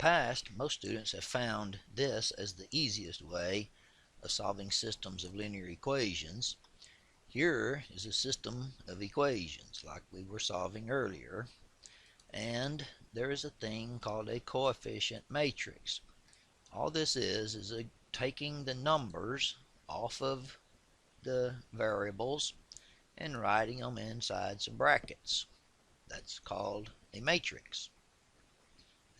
past, most students have found this as the easiest way of solving systems of linear equations. Here is a system of equations like we were solving earlier, and there is a thing called a coefficient matrix. All this is taking the numbers off of the variables and writing them inside some brackets. That's called a matrix.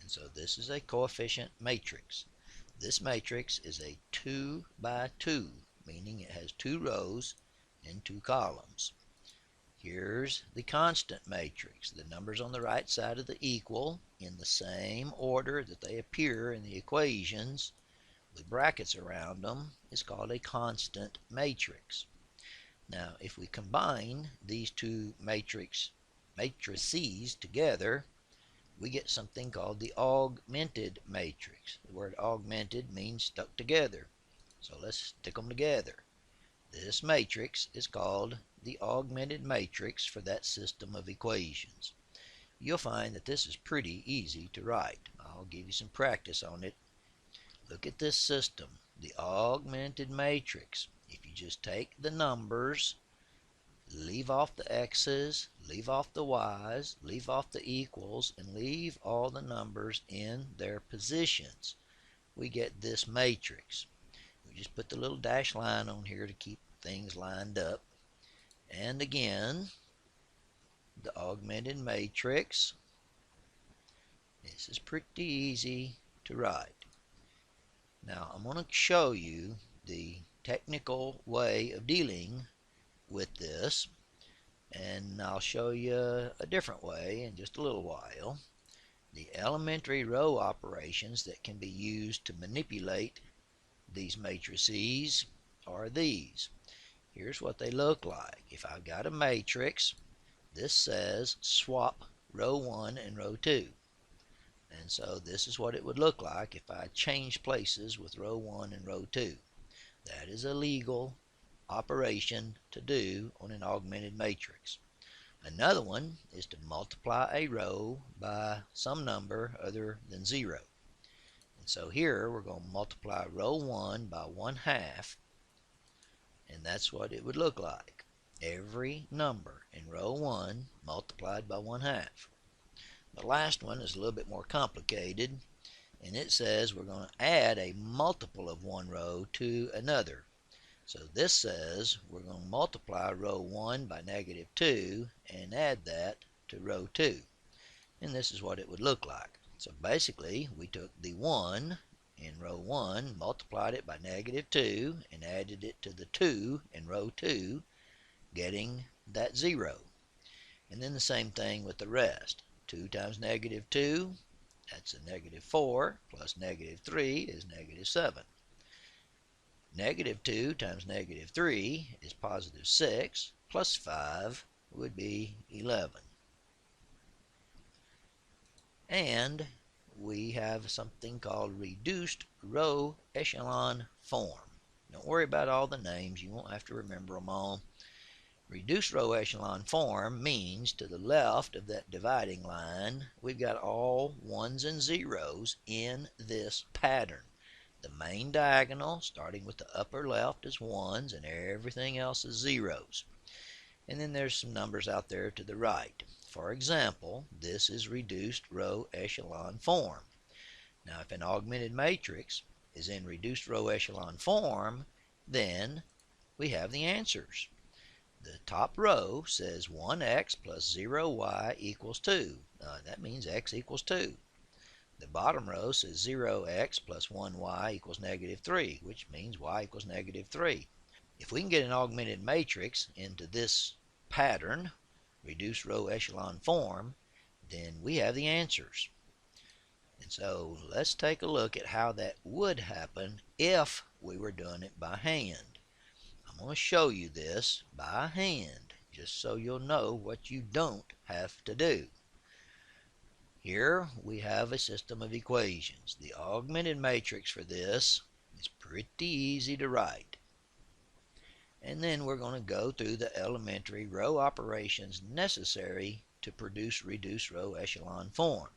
And so this is a coefficient matrix. This matrix is a 2 by 2, meaning it has 2 rows and 2 columns. Here's the constant matrix. The numbers on the right side of the equal in the same order that they appear in the equations with brackets around them is called a constant matrix. Now, if we combine these two matrices together, we get something called the augmented matrix. The word augmented means stuck together. So let's stick them together. This matrix is called the augmented matrix for that system of equations. You'll find that this is pretty easy to write. I'll give you some practice on it. Look at this system, the augmented matrix. If you just take the numbers, leave off the x's, leave off the y's, leave off the equals, and leave all the numbers in their positions, we get this matrix. We just put the little dash line on here to keep things lined up. And again, the augmented matrix. This is pretty easy to write. Now I'm going to show you the technical way of dealing with this, and I'll show you a different way in just a little while. The elementary row operations that can be used to manipulate these matrices are these. Here's what they look like. If I've got a matrix, this says swap row 1 and row 2. And so this is what it would look like if I change places with row 1 and row 2. That is a legal operation to do on an augmented matrix. Another one is to multiply a row by some number other than 0. And so here we're going to multiply row 1 by 1/2, and that's what it would look like. Every number in row 1 multiplied by 1/2. The last one is a little bit more complicated, and it says we're going to add a multiple of one row to another. So this says we're going to multiply row 1 by -2 and add that to row 2. And this is what it would look like. So basically we took the 1 in row 1, multiplied it by -2, and added it to the 2 in row 2, getting that 0. And then the same thing with the rest. 2 times -2, that's a -4, plus -3 is -7. -2 times -3 is +6, plus 5 would be 11. And we have something called reduced row echelon form. Don't worry about all the names, you won't have to remember them all. Reduced row echelon form means to the left of that dividing line we've got all 1s and 0s in this pattern. The main diagonal, starting with the upper left, is 1s and everything else is 0s. And then there's some numbers out there to the right. For example, this is reduced row echelon form. Now if an augmented matrix is in reduced row echelon form, then we have the answers. The top row says 1x plus 0y equals 2. That means x equals 2. The bottom row says 0x plus 1y equals -3, which means y equals -3. If we can get an augmented matrix into this pattern, reduced row echelon form, then we have the answers. And so let's take a look at how that would happen if we were doing it by hand. I'm going to show you this by hand, just so you'll know what you don't have to do. Here we have a system of equations. The augmented matrix for this is pretty easy to write. And then we're going to go through the elementary row operations necessary to produce reduced row echelon form.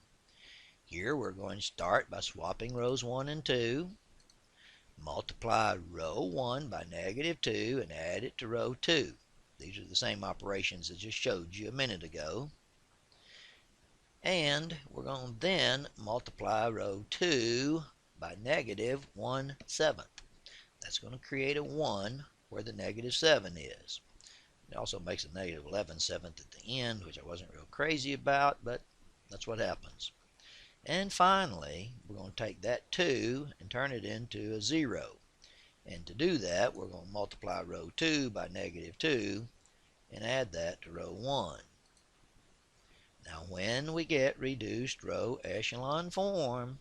Here we're going to start by swapping rows 1 and 2. Multiply row 1 by negative 2 and add it to row 2. These are the same operations I just showed you a minute ago. And we're going to then multiply row 2 by negative 1/7. That's going to create a 1 where the negative 7 is. It also makes a negative 11/7 at the end, which I wasn't real crazy about, but that's what happens. And finally, we're going to take that 2 and turn it into a 0. And to do that, we're going to multiply row 2 by negative 2 and add that to row 1. Now, when we get reduced row echelon form,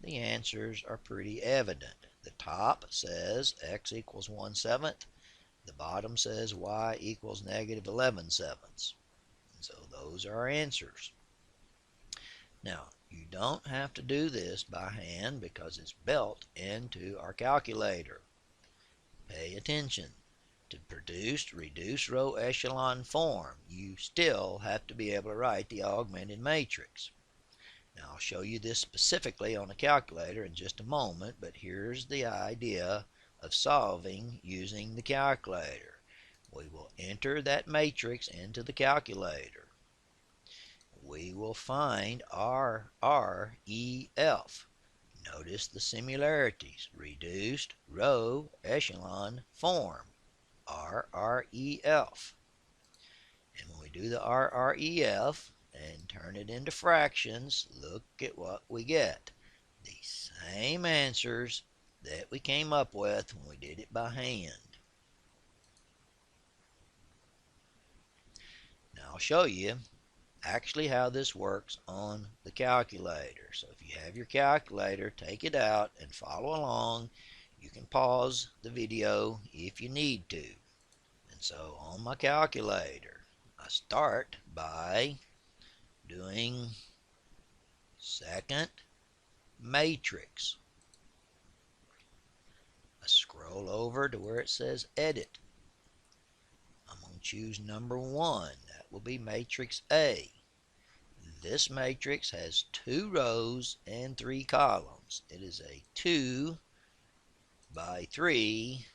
the answers are pretty evident. The top says x equals 1/7. The bottom says y equals negative 11/7. So those are our answers. Now, you don't have to do this by hand because it's built into our calculator. Pay attention. To produce reduced row echelon form, you still have to be able to write the augmented matrix. Now, I'll show you this specifically on a calculator in just a moment, but here's the idea of solving using the calculator. We will enter that matrix into the calculator. We will find RREF. Notice the similarities. Reduced row echelon form. RREF. And when we do the RREF and turn it into fractions, look at what we get. The same answers that we came up with when we did it by hand. Now I'll show you actually how this works on the calculator. So if you have your calculator, take it out and follow along. You can pause the video if you need to. And so on my calculator, I start by doing second matrix. I scroll over to where it says edit. I'm going to choose number 1. That will be matrix A. This matrix has 2 rows and 3 columns. It is a 2 by 3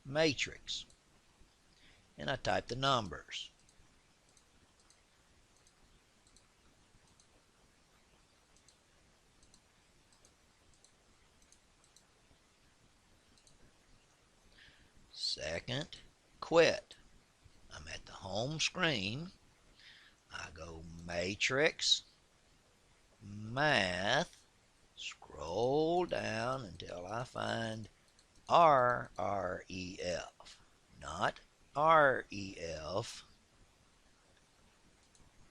matrix. And I type the numbers. Second, quit. I'm at the home screen. I go matrix, math, scroll down until I find RREF, not REF.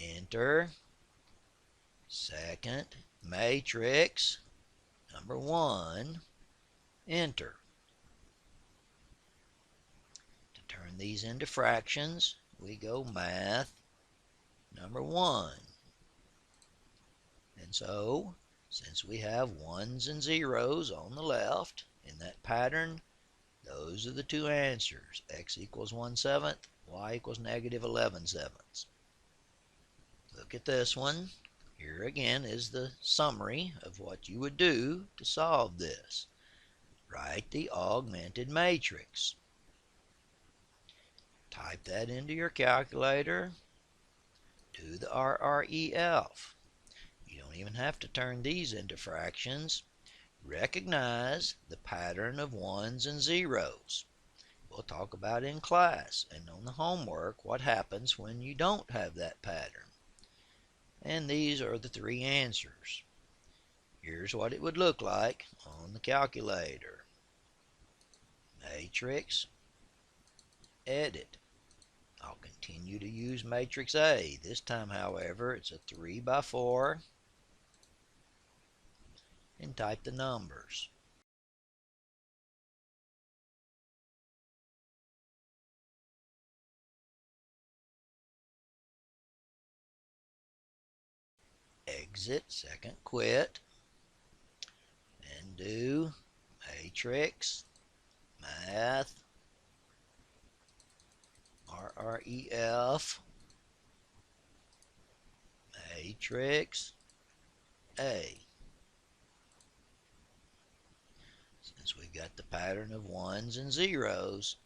Enter, second matrix, number 1, enter. To turn these into fractions, we go math, number 1. And so, since we have 1s and 0s on the left in that pattern, those are the 2 answers. X equals 1/7, y equals negative 11/7. Look at this one. Here again is the summary of what you would do to solve this. Write the augmented matrix. Type that into your calculator. Do the RREF. You don't even have to turn these into fractions. Recognize the pattern of 1s and 0s. We'll talk about in class and on the homework what happens when you don't have that pattern. And these are the 3 answers. Here's what it would look like on the calculator. Matrix, edit. I'll continue to use matrix A. This time, however, it's a 3 by 4. And type the numbers. Exit, second quit, and do matrix, math, RREF, matrix, A. Since we've got the pattern of ones and zeros,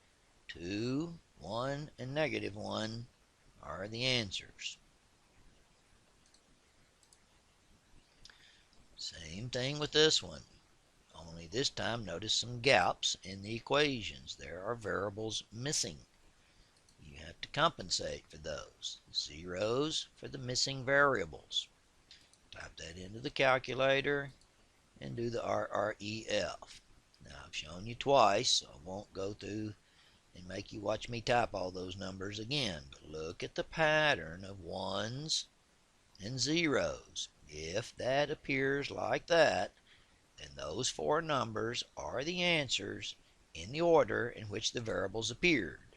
2, 1, and -1 are the answers. Same thing with this one, only this time notice some gaps in the equations. There are variables missing. You have to compensate for those. Zeros for the missing variables. Type that into the calculator and do the RREF. Now I've shown you twice, so I won't go through and make you watch me type all those numbers again. But look at the pattern of ones and zeros. If that appears like that, then those four numbers are the answers in the order in which the variables appeared.